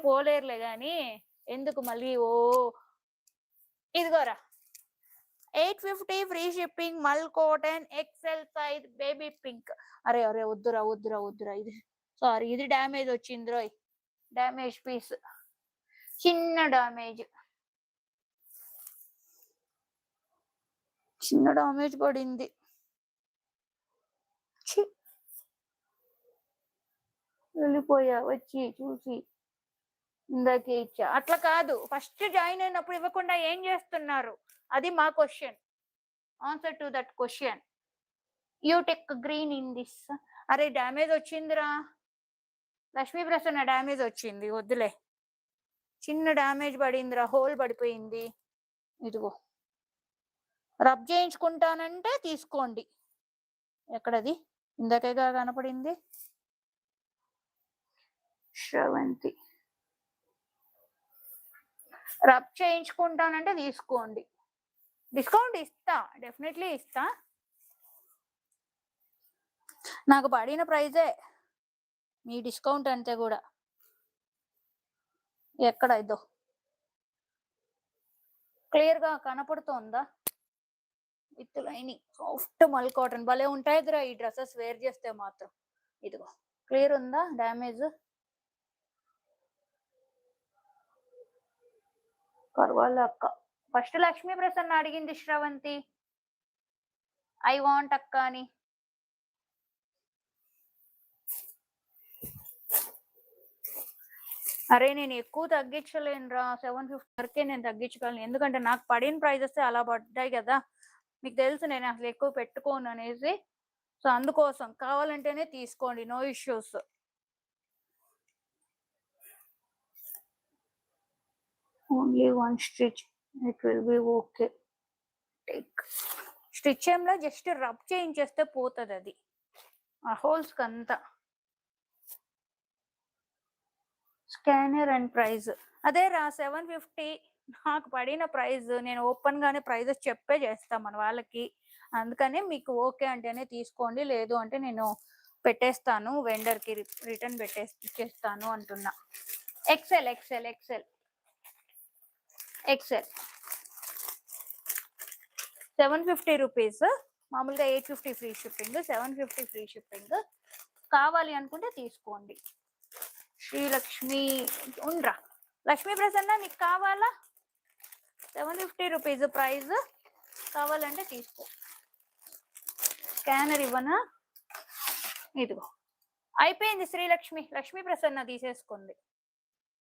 పోలేరులే గాని ఎందుకు మళ్ళీ ఓ ఇదిగోరా 850 ఫ్రీ షిప్పింగ్ మల్ cotton XL size baby pink. అరే అరే వద్దురా వద్దురా వద్దురా, ఇది సారీ ఇది డ్యామేజ్ వచ్చింది రోయ్, డ్యామేజ్ పీస్, చిన్న డ్యామేజ్ పడింది. వెళ్ళిపోయా వచ్చి చూసి ఇందాకే ఇచ్చా. అట్లా కాదు, ఫస్ట్ జాయిన్ అయినప్పుడు ఇవ్వకుండా ఏం చేస్తున్నారు, అది మా question. Answer to that question. You tech green in this. అరే డ్యామేజ్ వచ్చిందిరా లక్ష్మీ ప్రసన్న, డ్యామేజ్ వచ్చింది వద్దులే, చిన్న డ్యామేజ్ పడిందిరా, హోల్ పడిపోయింది. ఇదిగో రబ్ చేయించుకుంటానంటే తీసుకోండి. ఎక్కడది, ఇందాకేగా కనపడింది. శ్రవంతి రబ్ చేయించుకుంటానంటే తీసుకోండి, డిస్కౌంట్ ఇస్తా, డెఫినెట్లీ ఇస్తా. నాకు పడిన ప్రైజే మీ డిస్కౌంట్ అంతే కూడా. ఎక్కడ ఇదో క్లియర్ గా కనపడుతోందా, విత్ లైనింగ్ సాఫ్ట్ మల్ కాటన్ భలే ఉంటాయిదిరా ఈ డ్రెస్సెస్ వేర్ చేస్తే మాత్రం. ఇదిగో క్లియర్ ఉందా డ్యామేజ్, పర్వాలే అక్క. ఫస్ట్ లక్ష్మీ ప్రసన్న అడిగింది శ్రవంతి ఐ వాంట్ అక్క అని. అరే నేను ఎక్కువ తగ్గించలేనురా, 750 వరకే నేను తగ్గించగలను, ఎందుకంటే నాకు పడిన ప్రైజెస్ అలా పడ్డాయి కదా, మీకు తెలుసు నేను అసలు ఎక్కువ పెట్టుకోను అనేసి. సో అందుకోసం కావాలంటేనే తీసుకోండి, no issues. Only one stitch, it will be okay. Stitch ఏంలో జస్ట్ రబ్ చేయించేస్తే పోతుంది అది, ఆ హోల్స్ కంతా. స్కానర్ అండ్ ప్రైస్ అదే రా 750. నాకు పడిన ప్రైస్ నేను ఓపెన్ గానే ప్రైజెస్ చెప్పే చేస్తాం మన వాళ్ళకి, అందుకనే మీకు ఓకే అంటేనే తీసుకోండి, లేదు అంటే నేను పెట్టేస్తాను వెండర్ కి, రిటర్న్ పెట్టేస్తాను అంటున్నా. XL XL XL XL 750 rupees, మామూలుగా 850 ఫ్రీ షిప్పింగ్, 750 ఫ్రీ షిప్పింగ్. కావాలి అనుకుంటే తీసుకోండి. శ్రీలక్ష్మి ఉండ్రా, లక్ష్మీ ప్రసన్న నీకు కావాలా, 750 రూపీస్ ప్రైస్, కావాలంటే తీసుకో. స్కానర్ ఇవ్వనా, ఇదిగో అయిపోయింది శ్రీలక్ష్మి, లక్ష్మీ ప్రసన్న తీసేసుకుంది.